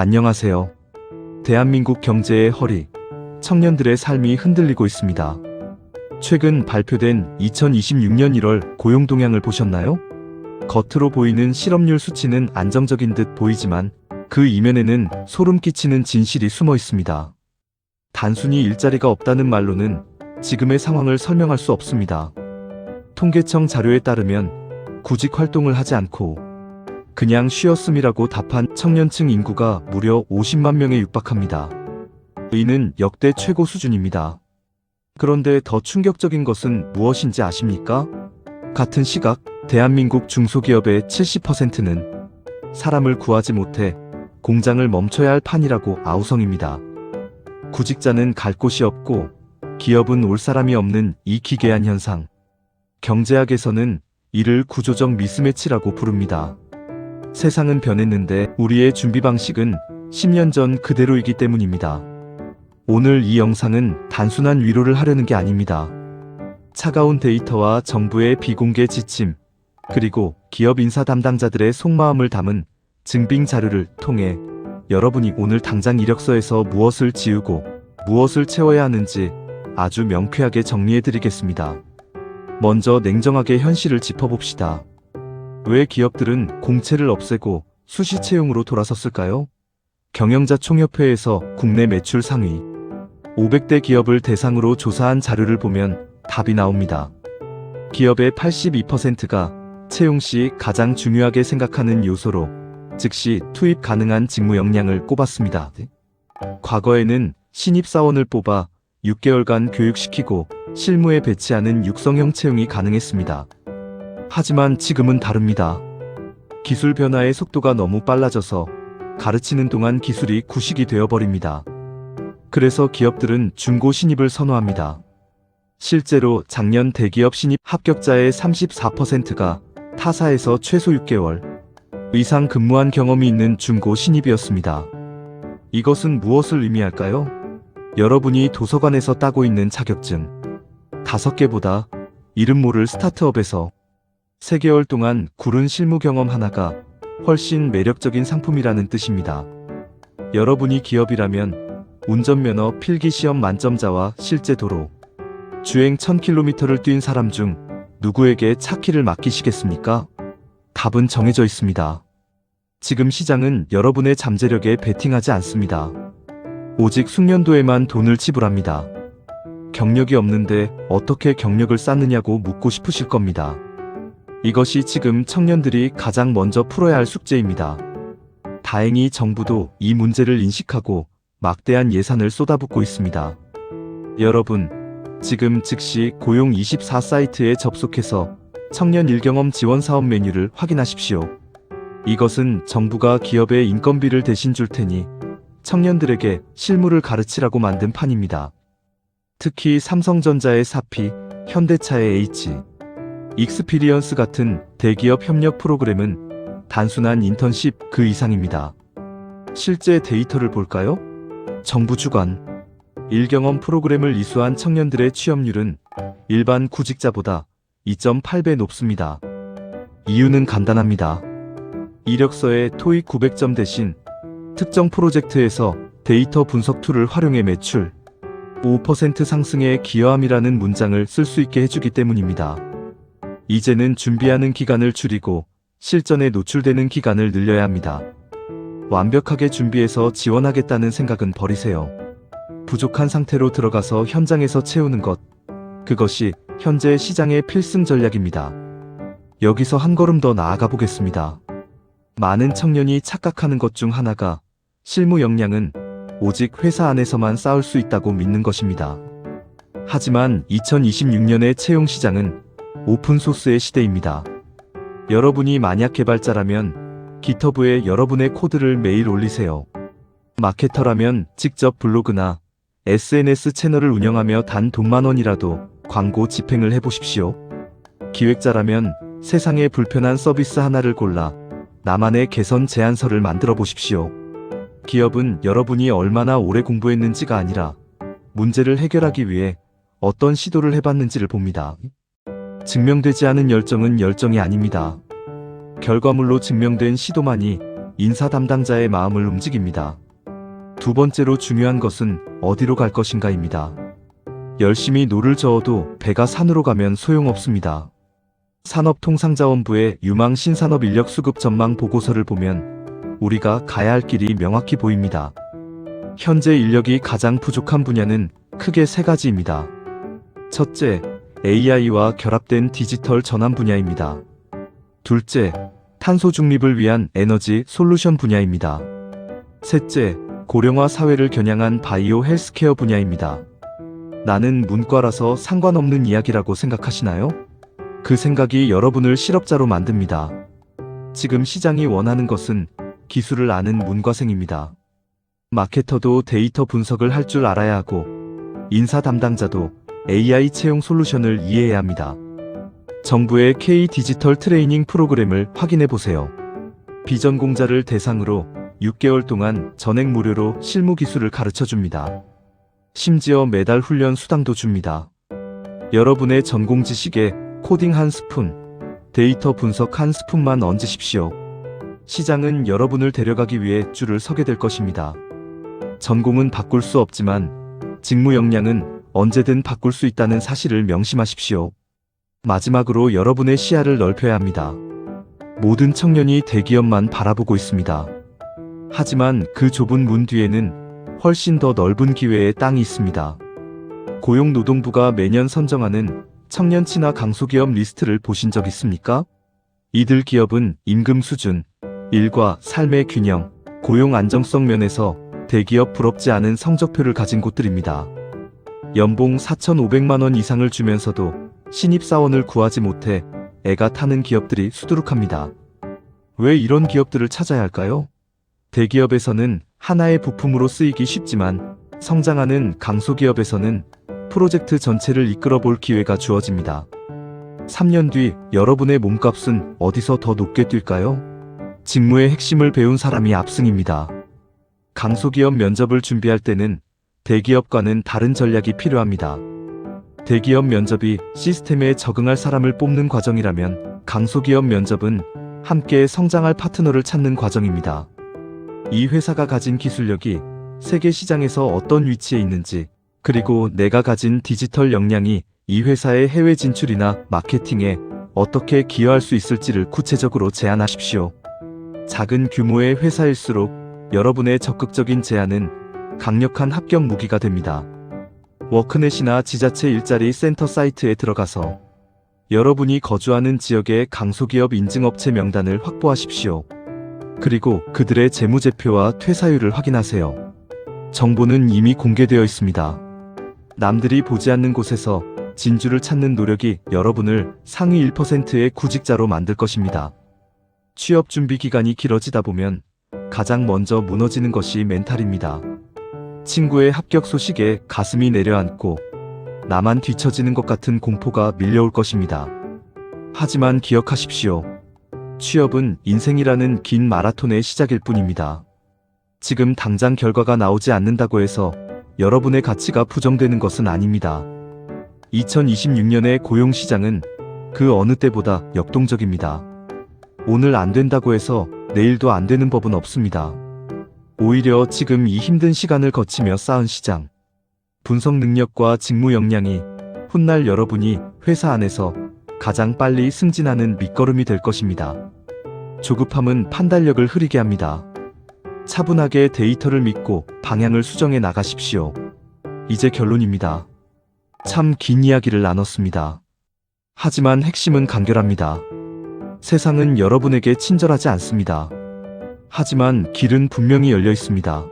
안녕하세요. 대한민국 경제의 허리, 청년들의 삶이 흔들리고 있습니다. 최근 발표된 2026년 1월 고용 동향을 보셨나요? 겉으로 보이는 실업률 수치는 안정적인 듯 보이지만 그 이면에는 소름 끼치는 진실이 숨어 있습니다. 단순히 일자리가 없다는 말로는 지금의 상황을 설명할 수 없습니다. 통계청 자료에 따르면 구직 활동을 하지 않고 그냥 쉬었음이라고 답한 청년층 인구가 무려 50만 명에 육박합니다. 이는 역대 최고 수준입니다. 그런데 더 충격적인 것은 무엇인지 아십니까? 같은 시각 대한민국 중소기업의 70%는 사람을 구하지 못해 공장을 멈춰야 할 판이라고 아우성입니다. 구직자는 갈 곳이 없고 기업은 올 사람이 없는 이 기괴한 현상. 경제학에서는 이를 구조적 미스매치라고 부릅니다. 세상은 변했는데 우리의 준비 방식은 10년 전 그대로이기 때문입니다. 오늘 이 영상은 단순한 위로를 하려는 게 아닙니다. 차가운 데이터와 정부의 비공개 지침, 그리고 기업 인사 담당자들의 속마음을 담은 증빙 자료를 통해 여러분이 오늘 당장 이력서에서 무엇을 지우고 무엇을 채워야 하는지 아주 명쾌하게 정리해드리겠습니다. 먼저 냉정하게 현실을 짚어봅시다. 왜 기업들은 공채를 없애고 수시 채용으로 돌아섰을까요? 경영자 총협회에서 국내 매출 상위 500대 기업을 대상으로 조사한 자료를 보면 답이 나옵니다. 기업의 82%가 채용 시 가장 중요하게 생각하는 요소로 즉시 투입 가능한 직무 역량을 꼽았습니다. 과거에는 신입사원을 뽑아 6개월간 교육시키고 실무에 배치하는 육성형 채용이 가능했습니다. 하지만 지금은 다릅니다. 기술 변화의 속도가 너무 빨라져서 가르치는 동안 기술이 구식이 되어버립니다. 그래서 기업들은 중고 신입을 선호합니다. 실제로 작년 대기업 신입 합격자의 34%가 타사에서 최소 6개월 이상 근무한 경험이 있는 중고 신입이었습니다. 이것은 무엇을 의미할까요? 여러분이 도서관에서 따고 있는 자격증 5개보다 이름 모를 스타트업에서 3개월 동안 구른 실무 경험 하나가 훨씬 매력적인 상품이라는 뜻입니다. 여러분이 기업이라면 운전면허 필기시험 만점자와 실제 도로 주행 1000km를 뛴 사람 중 누구에게 차 키를 맡기시겠습니까? 답은 정해져 있습니다. 지금 시장은 여러분의 잠재력에 베팅하지 않습니다. 오직 숙련도에만 돈을 지불합니다. 경력이 없는데 어떻게 경력을 쌓느냐고 묻고 싶으실 겁니다. 이것이 지금 청년들이 가장 먼저 풀어야 할 숙제입니다. 다행히 정부도 이 문제를 인식하고 막대한 예산을 쏟아붓고 있습니다. 여러분, 지금 즉시 고용24 사이트에 접속해서 청년 일경험 지원 사업 메뉴를 확인하십시오. 이것은 정부가 기업에 인건비를 대신 줄 테니 청년들에게 실무를 가르치라고 만든 판입니다. 특히 삼성전자의 사피, 현대차의 H, 익스피리언스 같은 대기업 협력 프로그램은 단순한 인턴십 그 이상입니다. 실제 데이터를 볼까요? 정부 주관 일경험 프로그램을 이수한 청년들의 취업률은 일반 구직자보다 2.8배 높습니다. 이유는 간단합니다. 이력서에 토익 900점 대신 특정 프로젝트에서 데이터 분석 툴을 활용해 매출 5% 상승에 기여함이라는 문장을 쓸 수 있게 해주기 때문입니다. 이제는 준비하는 기간을 줄이고 실전에 노출되는 기간을 늘려야 합니다. 완벽하게 준비해서 지원하겠다는 생각은 버리세요. 부족한 상태로 들어가서 현장에서 채우는 것, 그것이 현재 시장의 필승 전략입니다. 여기서 한 걸음 더 나아가 보겠습니다. 많은 청년이 착각하는 것 중 하나가 실무 역량은 오직 회사 안에서만 쌓을 수 있다고 믿는 것입니다. 하지만 2026년의 채용 시장은 오픈소스의 시대입니다. 여러분이 만약 개발자라면 기터브에 여러분의 코드를 매일 올리세요. 마케터라면 직접 블로그나 SNS 채널을 운영하며 단 돈만 원이라도 광고 집행을 해보십시오. 기획자라면 세상에 불편한 서비스 하나를 골라 나만의 개선 제안서를 만들어 보십시오. 기업은 여러분이 얼마나 오래 공부했는지가 아니라 문제를 해결하기 위해 어떤 시도를 해봤는지를 봅니다. 증명되지 않은 열정은 열정이 아닙니다. 결과물로 증명된 시도만이 인사 담당자의 마음을 움직입니다. 두 번째로 중요한 것은 어디로 갈 것인가입니다. 열심히 노를 저어도 배가 산으로 가면 소용없습니다. 산업통상자원부의 유망 신산업 인력 수급 전망 보고서를 보면 우리가 가야 할 길이 명확히 보입니다. 현재 인력이 가장 부족한 분야는 크게 세 가지입니다. 첫째, AI와 결합된 디지털 전환 분야입니다. 둘째, 탄소 중립을 위한 에너지 솔루션 분야입니다. 셋째, 고령화 사회를 겨냥한 바이오 헬스케어 분야입니다. 나는 문과라서 상관없는 이야기라고 생각하시나요? 그 생각이 여러분을 실업자로 만듭니다. 지금 시장이 원하는 것은 기술을 아는 문과생입니다. 마케터도 데이터 분석을 할 줄 알아야 하고 인사 담당자도 AI 채용 솔루션을 이해해야 합니다. 정부의 K 디지털 트레이닝 프로그램을 확인해 보세요. 비전공자를 대상으로 6개월 동안 전액 무료로 실무 기술을 가르쳐 줍니다. 심지어 매달 훈련 수당도 줍니다. 여러분의 전공 지식에 코딩 한 스푼, 데이터 분석 한 스푼만 얹으십시오. 시장은 여러분을 데려가기 위해 줄을 서게 될 것입니다. 전공은 바꿀 수 없지만 직무 역량은 언제든 바꿀 수 있다는 사실을 명심하십시오. 마지막으로 여러분의 시야를 넓혀야 합니다. 모든 청년이 대기업만 바라보고 있습니다. 하지만 그 좁은 문 뒤에는 훨씬 더 넓은 기회의 땅이 있습니다. 고용노동부가 매년 선정하는 청년 친화 강소기업 리스트를 보신 적 있습니까? 이들 기업은 임금 수준, 일과 삶의 균형, 고용 안정성 면에서 대기업 부럽지 않은 성적표를 가진 곳들입니다. 연봉 4,500만 원 이상을 주면서도 신입사원을 구하지 못해 애가 타는 기업들이 수두룩합니다. 왜 이런 기업들을 찾아야 할까요? 대기업에서는 하나의 부품으로 쓰이기 쉽지만 성장하는 강소기업에서는 프로젝트 전체를 이끌어 볼 기회가 주어집니다. 3년 뒤 여러분의 몸값은 어디서 더 높게 뛸까요? 직무의 핵심을 배운 사람이 압승입니다. 강소기업 면접을 준비할 때는 대기업과는 다른 전략이 필요합니다. 대기업 면접이 시스템에 적응할 사람을 뽑는 과정이라면 강소기업 면접은 함께 성장할 파트너를 찾는 과정입니다. 이 회사가 가진 기술력이 세계 시장에서 어떤 위치에 있는지, 그리고 내가 가진 디지털 역량이 이 회사의 해외 진출이나 마케팅에 어떻게 기여할 수 있을지를 구체적으로 제안하십시오. 작은 규모의 회사일수록 여러분의 적극적인 제안은 강력한 합격 무기가 됩니다. 워크넷이나 지자체 일자리 센터 사이트에 들어가서 여러분이 거주하는 지역의 강소기업 인증업체 명단을 확보하십시오. 그리고 그들의 재무제표와 퇴사율을 확인하세요. 정보는 이미 공개되어 있습니다. 남들이 보지 않는 곳에서 진주를 찾는 노력이 여러분을 상위 1%의 구직자로 만들 것입니다. 취업 준비 기간이 길어지다 보면 가장 먼저 무너지는 것이 멘탈입니다. 친구의 합격 소식에 가슴이 내려앉고 나만 뒤처지는 것 같은 공포가 밀려올 것입니다. 하지만 기억하십시오. 취업은 인생이라는 긴 마라톤의 시작일 뿐입니다. 지금 당장 결과가 나오지 않는다고 해서 여러분의 가치가 부정되는 것은 아닙니다. 2026년의 고용시장은 그 어느 때보다 역동적입니다. 오늘 안 된다고 해서 내일도 안 되는 법은 없습니다. 오히려 지금 이 힘든 시간을 거치며 쌓은 시장, 분석 능력과 직무 역량이 훗날 여러분이 회사 안에서 가장 빨리 승진하는 밑거름이 될 것입니다. 조급함은 판단력을 흐리게 합니다. 차분하게 데이터를 믿고 방향을 수정해 나가십시오. 이제 결론입니다. 참 긴 이야기를 나눴습니다. 하지만 핵심은 간결합니다. 세상은 여러분에게 친절하지 않습니다. 하지만 길은 분명히 열려 있습니다.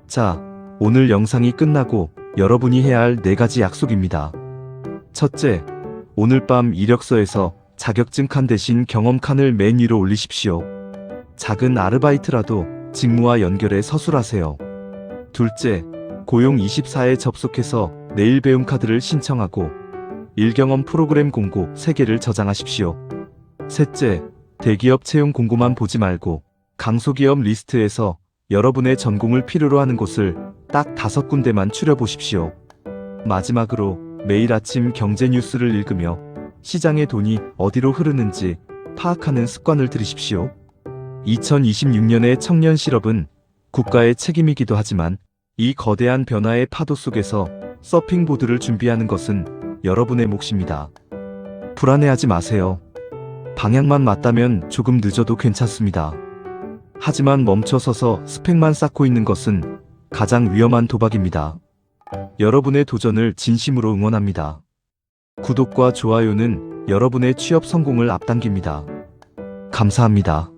자, 오늘 영상이 끝나고 여러분이 해야 할 4가지 약속입니다. 첫째, 오늘 밤 이력서에서 자격증 칸 대신 경험 칸을 맨 위로 올리십시오. 작은 아르바이트라도 직무와 연결해 서술하세요. 둘째, 고용24에 접속해서 내일 배움 카드를 신청하고 1경험 프로그램 공고 3개를 저장하십시오. 셋째, 대기업 채용 공고만 보지 말고 강소기업 리스트에서 여러분의 전공을 필요로 하는 곳을 딱 5군데만 추려보십시오. 마지막으로 매일 아침 경제 뉴스를 읽으며 시장의 돈이 어디로 흐르는지 파악하는 습관을 들이십시오. 2026년의 청년 실업은 국가의 책임이기도 하지만 이 거대한 변화의 파도 속에서 서핑보드를 준비하는 것은 여러분의 몫입니다. 불안해하지 마세요. 방향만 맞다면 조금 늦어도 괜찮습니다. 하지만 멈춰서서 스펙만 쌓고 있는 것은 가장 위험한 도박입니다. 여러분의 도전을 진심으로 응원합니다. 구독과 좋아요는 여러분의 취업 성공을 앞당깁니다. 감사합니다.